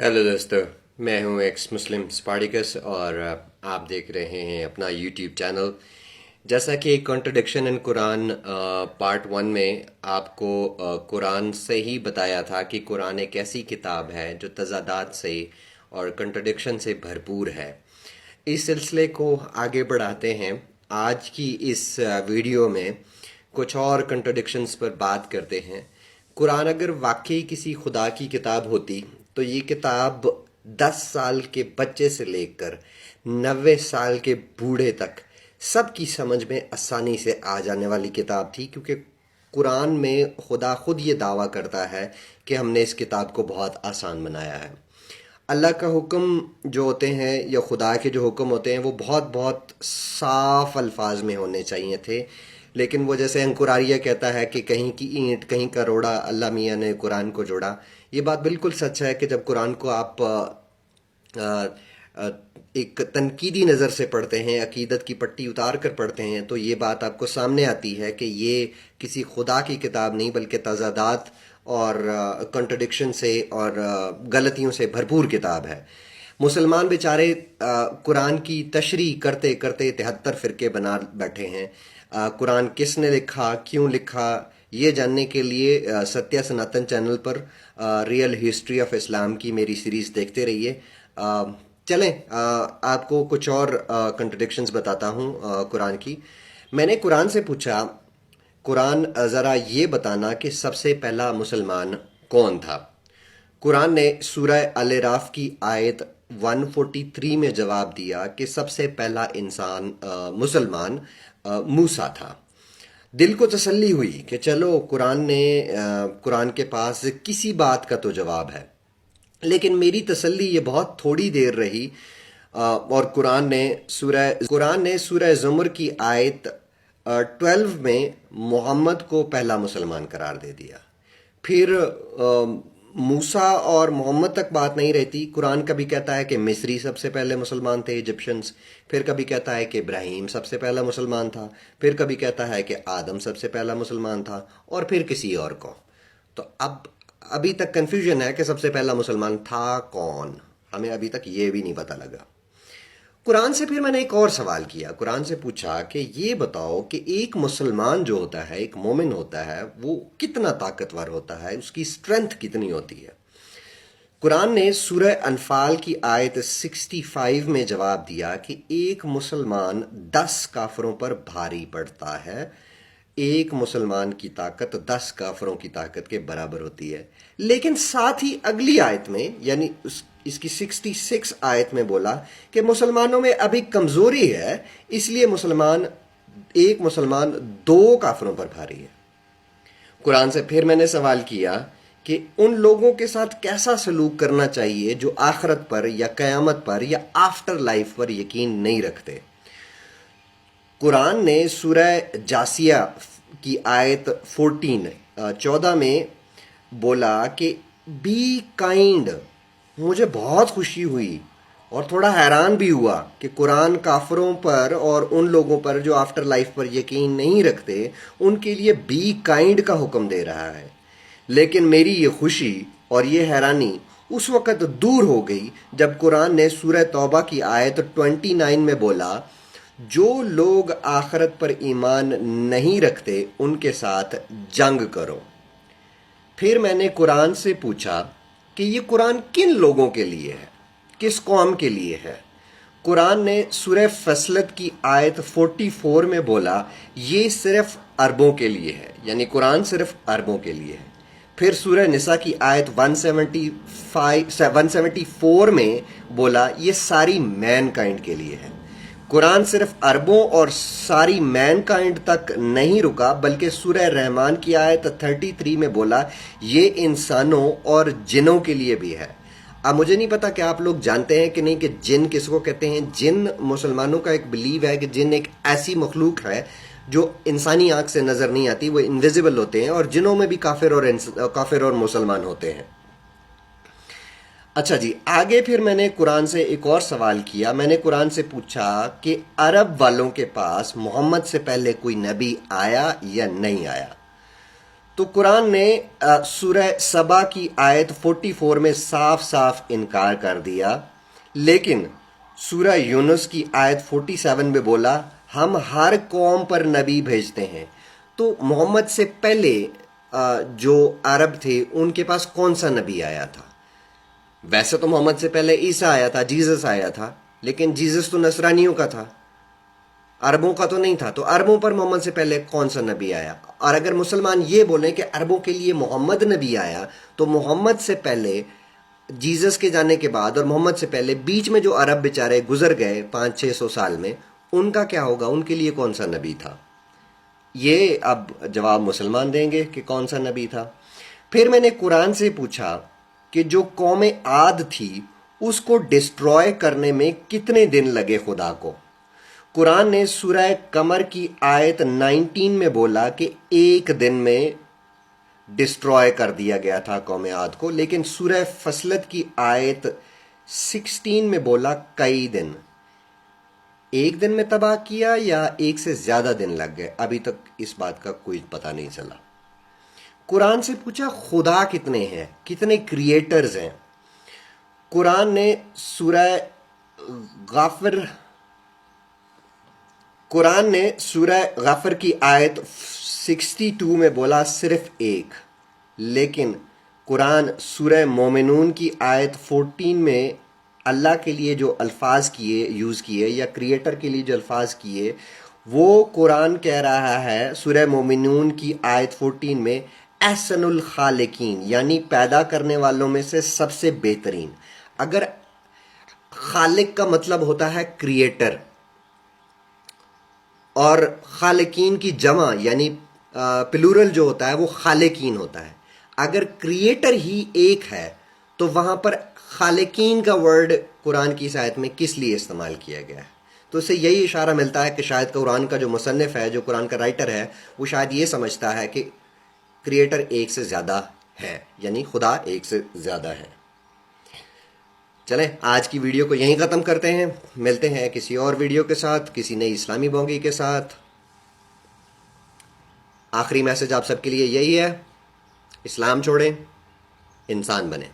Hello दोस्तों। मैं हूं एक्स मुस्लिम स्पार्टिकस और आप देख रहे हैं अपना यूट्यूब चैनल। जैसा कि कॉन्ट्रडिक्शन इन कुरान पार्ट 1 में आपको कुरान से ही बताया था कि कुरान एक ऐसी किताब है जो तज़ादात से और कॉन्ट्रडिक्शन से भरपूर है। इस सिलसिले को आगे बढ़ाते हैं। आज की इस वीडियो में कुछ और कॉन्ट्रडिक्शंस पर बात करते हैं। कुरान अगर वाकई किसी खुदा की किताब होती तो ये किताब 10 साल के बच्चे से लेकर 90 साल के बूढ़े तक सबकी समझ में आसानी से आ जाने वाली किताब थी, क्योंकि कुरान में खुदा खुद ये दावा करता है कि हमने इस किताब को बहुत आसान बनाया है। अल्लाह का हुक्म जो होते हैं या खुदा के जो हुक्म होते हैं वो बहुत बहुत साफ अल्फाज में होने चाहिए थे, लेकिन वो जैसे अंकुरारिया कहता है कि कहीं की ईंट कहीं का रोड़ा, अल्लाह मियाँ ने कुरान को जोड़ा। ये बात बिल्कुल सच है कि जब कुरान को आप एक तनकीदी नज़र से पढ़ते हैं, अकीदत की पट्टी उतार कर पढ़ते हैं, तो ये बात आपको सामने आती है कि ये किसी खुदा की किताब नहीं बल्कि तज़ादात और कॉन्ट्रडिक्शन से और गलतियों से भरपूर किताब है। मुसलमान बेचारे कुरान की तशरीह करते करते 73 फ़िरके बना बैठे हैं। कुरान किसने लिखा, क्यों लिखा, ये जानने के लिए सत्या सनातन चैनल पर रियल हिस्ट्री ऑफ इस्लाम की मेरी सीरीज़ देखते रहिए। चलें आपको कुछ और कंट्रडिक्शंस बताता हूँ कुरान की। मैंने कुरान से पूछा, कुरान ज़रा ये बताना कि सबसे पहला मुसलमान कौन था। कुरान ने सूरह अल-राफ की आयत 143 में जवाब दिया कि सबसे पहला इंसान मुसलमान मूसा था। दिल को तसल्ली हुई कि चलो कुरान के पास किसी बात का तो जवाब है, लेकिन मेरी तसल्ली ये बहुत थोड़ी देर रही और कुरान ने सूरह ज़ुमर की आयत 12 में मोहम्मद को पहला मुसलमान करार दे दिया। फिर मूसा और मोहम्मद तक बात नहीं रहती। कुरान कभी कहता है कि मिस्री सबसे पहले मुसलमान थे, इजिप्शियंस। फिर कभी कहता है कि इब्राहिम सबसे पहला मुसलमान था। फिर कभी कहता है कि आदम सबसे पहला मुसलमान था, और फिर किसी और को। तो अभी तक कन्फ्यूजन है कि सबसे पहला मुसलमान था कौन। हमें अभी तक ये भी नहीं पता लगा। कुरान से फिर मैंने एक और सवाल किया। कुरान से पूछा कि ये बताओ कि एक मुसलमान जो होता है, एक मोमिन होता है, वो कितना ताकतवर होता है, उसकी स्ट्रेंथ कितनी होती है। कुरान ने सूरह अनफाल की आयत 65 में जवाब दिया कि एक मुसलमान 10 काफरों पर भारी पड़ता है। एक मुसलमान की ताकत 10 काफरों की ताकत के बराबर होती है। लेकिन साथ ही अगली आयत में यानी इसकी 66 आयत में बोला कि मुसलमानों में अभी कमजोरी है, इसलिए एक मुसलमान 2 काफरों पर भारी है। कुरान से फिर मैंने सवाल किया कि उन लोगों के साथ कैसा सलूक करना चाहिए जो आखिरत पर या कयामत पर या आफ्टर लाइफ पर यकीन नहीं रखते। कुरान ने सूरह जासिया की आयत 14 में बोला कि बी काइंड। मुझे बहुत खुशी हुई और थोड़ा हैरान भी हुआ कि कुरान काफरों पर और उन लोगों पर जो आफ्टर लाइफ पर यकीन नहीं रखते, उनके लिए बी काइंड का हुक्म दे रहा है। लेकिन मेरी ये खुशी और ये हैरानी उस वक़्त दूर हो गई जब कुरान ने सूरह तौबा की आयत 29 में बोला, जो लोग आखिरत पर ईमान नहीं रखते उनके साथ जंग करो। फिर मैंने कुरान से पूछा कि ये कुरान किन लोगों के लिए है, किस कौम के लिए है। कुरान ने सूरह फसलत की आयत 44 में बोला, ये सिर्फ अरबों के लिए है, यानी कुरान सिर्फ अरबों के लिए है। फिर सूरह निसा की आयत 174 में बोला, ये सारी मैन काइंड के लिए है। कुरान सिर्फ अरबों और सारी मैन काइंड तक नहीं रुका, बल्कि सूरह रहमान की आयत 33 में बोला, ये इंसानों और जिनों के लिए भी है। अब मुझे नहीं पता कि आप लोग जानते हैं कि नहीं कि जिन किसको कहते हैं। जिन, मुसलमानों का एक बिलीव है कि जिन एक ऐसी मखलूक है जो इंसानी आंख से नज़र नहीं आती, वो इनविजिबल होते हैं, और जिनों में भी काफिर और मुसलमान होते हैं। अच्छा जी, आगे फिर मैंने कुरान से एक और सवाल किया। मैंने कुरान से पूछा कि अरब वालों के पास मोहम्मद से पहले कोई नबी आया या नहीं आया। تو قرآن نے سورہ سبا کی آیت 44 میں صاف صاف انکار کر دیا، لیکن سورہ یونس کی آیت 47 میں بولا ہم ہر قوم پر نبی بھیجتے ہیں۔ تو محمد سے پہلے جو عرب تھے ان کے پاس کون سا نبی آیا تھا؟ ویسے تو محمد سے پہلے عیسیٰ آیا تھا، جیزس آیا تھا، لیکن جیزس تو نصرانیوں کا تھا، عربوں کا تو نہیں تھا۔ تو عربوں پر محمد سے پہلے کون سا نبی آیا؟ اور اگر مسلمان یہ بولیں کہ عربوں کے لیے محمد نبی آیا، تو محمد سے پہلے، جیزس کے جانے کے بعد اور محمد سے پہلے بیچ میں جو عرب بیچارے گزر گئے 500-600 سال میں، ان کا کیا ہوگا؟ ان کے لیے کون سا نبی تھا؟ یہ اب جواب مسلمان دیں گے کہ کون سا نبی تھا۔ پھر میں نے قرآن سے پوچھا کہ جو قوم عاد تھی اس کو ڈسٹروائے کرنے میں کتنے دن لگے خدا کو؟ قرآن نے سورہ قمر کی آیت 19 میں بولا کہ ایک دن میں ڈسٹروائے کر دیا گیا تھا قوم عاد کو، لیکن سورہ فصلت کی آیت 16 میں بولا کئی دن۔ ایک دن میں تباہ کیا یا ایک سے زیادہ دن لگ گئے؟ ابھی تک اس بات کا کوئی پتہ نہیں چلا۔ قرآن سے پوچھا خدا کتنے ہیں، کتنے کریٹرز ہیں؟ قرآن نے سورہ غافر کی آیت 62 میں بولا صرف ایک، لیکن قرآن سورہ مومنون کی آیت 14 میں اللہ کے لیے جو الفاظ یوز کیے یا کریٹر کے لیے جو الفاظ کیے، وہ قرآن کہہ رہا ہے سورہ مومنون کی آیت 14 میں احسن الخالقین، یعنی پیدا کرنے والوں میں سے سب سے بہترین۔ اگر خالق کا مطلب ہوتا ہے کریٹر، اور خالقین کی جمع یعنی پلورل جو ہوتا ہے وہ خالقین ہوتا ہے، اگر کریٹر ہی ایک ہے تو وہاں پر خالقین کا ورڈ قرآن کی اس آیت میں کس لیے استعمال کیا گیا ہے؟ تو اس سے یہی اشارہ ملتا ہے کہ شاید قرآن کا جو مصنف ہے، جو قرآن کا رائٹر ہے، وہ شاید یہ سمجھتا ہے کہ کریٹر ایک سے زیادہ ہے، یعنی خدا ایک سے زیادہ ہے۔ چلیں آج کی ویڈیو کو یہیں ختم کرتے ہیں، ملتے ہیں کسی اور ویڈیو کے ساتھ، کسی نئی اسلامی بونگی کے ساتھ۔ آخری میسج آپ سب کے لیے یہی ہے، اسلام چھوڑیں، انسان بنیں۔